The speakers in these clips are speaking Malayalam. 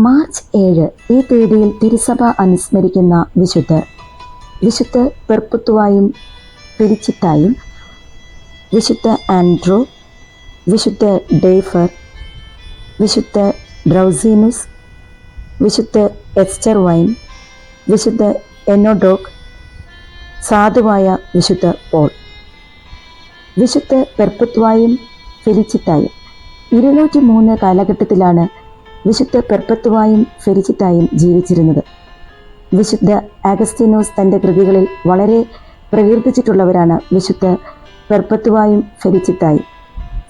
മാർച്ച് 7 ഈ തീയതിയിൽ തിരുസഭ അനുസ്മരിക്കുന്ന വിശുദ്ധ പെർപ്പത്തുവായും ഫെലിച്ചിത്തായും, വിശുദ്ധ ആൻഡ്രൂ, വിശുദ്ധ ഡേഫർ, വിശുദ്ധ ഡ്രൗസീനുസ്, വിശുദ്ധ എസ്റ്റർ വൈൻ, വിശുദ്ധ എനോഡോക്ക്, സാധുവായ വിശുദ്ധ പോൾ. വിശുദ്ധ പെർപ്പത്തുവായും ഫെലിച്ചിത്തായും 203 കാലഘട്ടത്തിലാണ് വിശുദ്ധ പെർപ്പത്തുവായും ഫെലിച്ചിത്തായും ജീവിച്ചിരുന്നത്. വിശുദ്ധ അഗസ്തീനോസ് തൻ്റെ കൃതികളിൽ വളരെ പ്രകീർത്തിച്ചിട്ടുള്ളവരാണ് വിശുദ്ധ പെർപ്പത്തുവായും ഫെലിച്ചിത്തായും.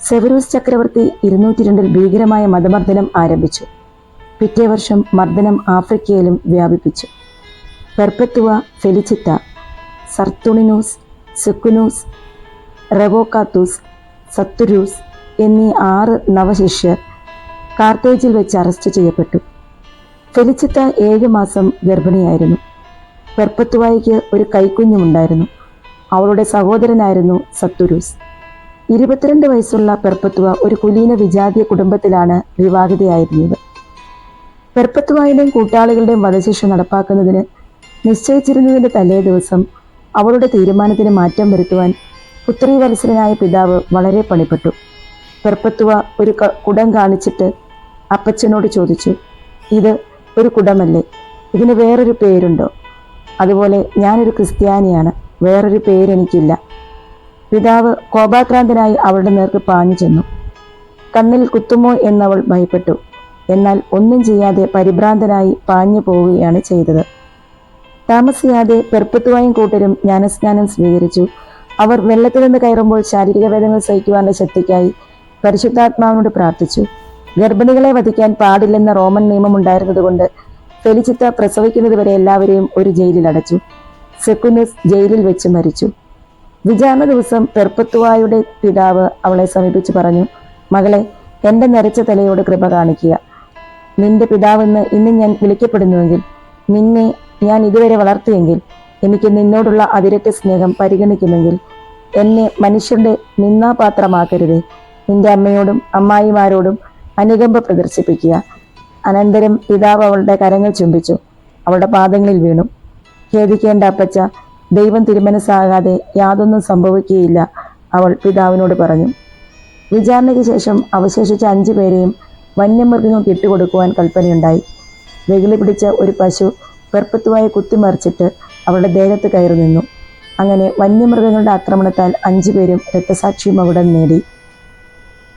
സെവറൂസ് ചക്രവർത്തി 202 ഭീകരമായ മതമർദ്ദനം ആരംഭിച്ചു. പിറ്റേ വർഷം മർദ്ദനം ആഫ്രിക്കയിലും വ്യാപിപ്പിച്ചു. പെർപ്പത്തുവ, ഫെലിച്ചിത്ത, സർത്തുണിനൂസ്, സെക്കുനൂസ്, റെവോക്കാത്തൂസ്, സത്തുരൂസ് എന്നീ 6 നവശിഷ്യർ കാർത്തേജിൽ വെച്ച് അറസ്റ്റ് ചെയ്യപ്പെട്ടു. ഫെലിച്ചിത്ത 7 മാസം ഗർഭിണിയായിരുന്നു. പെർപ്പത്തുവായ്ക്ക് ഒരു കൈക്കുഞ്ഞുമുണ്ടായിരുന്നു. അവളുടെ സഹോദരനായിരുന്നു സത്തുരൂസ്. 22 വയസ്സുള്ള പെർപ്പത്തുവ ഒരു കുലീന വിജാതീയ കുടുംബത്തിലാണ് വിവാഹിതയായിരുന്നത്. പെർപ്പത്തുവായുടെയും കൂട്ടാളികളുടെയും വധശിക്ഷ നടപ്പാക്കുന്നതിന് നിശ്ചയിച്ചിരുന്നതിൻ്റെ തലേ ദിവസം അവളുടെ തീരുമാനത്തിന് മാറ്റം വരുത്തുവാൻ പുത്രീവത്സരനായ പിതാവ് വളരെ പണിപ്പെട്ടു. പെർപ്പത്തുവ ഒരു കുടം കാണിച്ചിട്ട് അപ്പച്ചനോട് ചോദിച്ചു, "ഇത് ഒരു കുടമല്ലേ? ഇതിന് വേറൊരു പേരുണ്ടോ?" "അതുപോലെ ഞാനൊരു ക്രിസ്ത്യാനിയാണ്, വേറൊരു പേരെനിക്കില്ല." പിതാവ് കോപാക്രാന്തനായി അവളുടെ നേർക്ക് പാഞ്ഞു ചെന്നു. കണ്ണിൽ കുത്തുമോ എന്നവൾ ഭയപ്പെട്ടു. എന്നാൽ ഒന്നും ചെയ്യാതെ പരിഭ്രാന്തനായി പാഞ്ഞു പോവുകയാണ് ചെയ്തത്. താമസിയാതെ പെർപ്പത്തുവായും കൂട്ടരും ജ്ഞാനസ്നാനം സ്വീകരിച്ചു. അവർ വെള്ളത്തിൽ നിന്ന് കയറുമ്പോൾ ശാരീരിക വേദനകൾ സഹിക്കുവാനുള്ള ശക്തിക്കായി പരിശുദ്ധാത്മാവിനോട് പ്രാർത്ഥിച്ചു. ഗർഭിണികളെ വധിക്കാൻ പാടില്ലെന്ന റോമൻ നിയമമുണ്ടായിരുന്നതുകൊണ്ട് ഫെലിച്ചിത്ത പ്രസവിക്കുന്നതുവരെ എല്ലാവരെയും ഒരു ജയിലിൽ അടച്ചു. സെക്കുനസ് ജയിലിൽ വെച്ച് മരിച്ചു. വിചാരണ ദിവസം പെർപ്പത്തുവായുടെ പിതാവ് അവളെ സമീപിച്ചു പറഞ്ഞു, "മകളെ, എൻ്റെ നരച്ച തലയോട് കൃപ കാണിക്കുക. നിന്റെ പിതാവെന്ന് ഇന്ന് ഞാൻ വിളിക്കപ്പെടുന്നുവെങ്കിൽ, നിന്നെ ഞാൻ ഇതുവരെ വളർത്തിയെങ്കിൽ, എനിക്ക് നിന്നോടുള്ള അതിരറ്റ സ്നേഹം പരിഗണിക്കുമെങ്കിൽ, എന്നെ മനുഷ്യരുടെ നിന്ദാപാത്രമാക്കരുതേ. നിന്റെ അമ്മയോടും അമ്മായിമാരോടും അനുകമ്പ പ്രദർശിപ്പിക്കുക." അനന്തരം പിതാവ് അവളുടെ കരങ്ങൾ ചുംബിച്ചു, അവളുടെ പാദങ്ങളിൽ വീണു. "ഖേദിക്കേണ്ട അപ്പച്ച, ദൈവം തിരുമനസ്സാകാതെ യാതൊന്നും സംഭവിക്കുകയില്ല," അവൾ പിതാവിനോട് പറഞ്ഞു. വിചാരണയ്ക്ക് ശേഷം അവശേഷിച്ച 5 പേരെയും വന്യമൃഗങ്ങൾക്ക് ഇട്ടുകൊടുക്കുവാൻ കൽപ്പനയുണ്ടായി. വെകിളി പിടിച്ച ഒരു പശു പെർപ്പത്തുവായെ കുത്തിമറിച്ചിട്ട് അവളുടെ ദേഹത്ത് കയറി നിന്നു. അങ്ങനെ വന്യമൃഗങ്ങളുടെ ആക്രമണത്താൽ 5 പേരും രക്തസാക്ഷി മകുടം നേടി.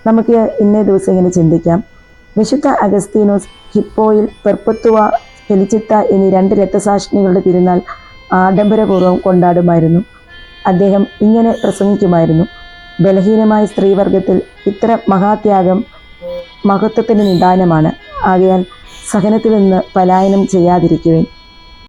നമുക്ക് ഇന്നേ ദിവസം ഇങ്ങനെ ചിന്തിക്കാം. വിശുദ്ധ അഗസ്തീനോസ് ഹിപ്പോയിൽ പെർപ്പത്തുവ, ഫെലിച്ചിത്ത എന്നീ 2 രക്തസാക്ഷികളുടെ തിരുനാൾ ആഡംബരപൂർവ്വം കൊണ്ടാടുമായിരുന്നു. അദ്ദേഹം ഇങ്ങനെ പ്രസംഗിക്കുമായിരുന്നു: "ബലഹീനമായ സ്ത്രീവർഗത്തിൽ ഇത്ര മഹാത്യാഗം മഹത്വത്തിന് നിദാനമാണ്. ആകയാൽ സഹനത്തിൽ നിന്ന് പലായനം ചെയ്യാതിരിക്കുവേൻ."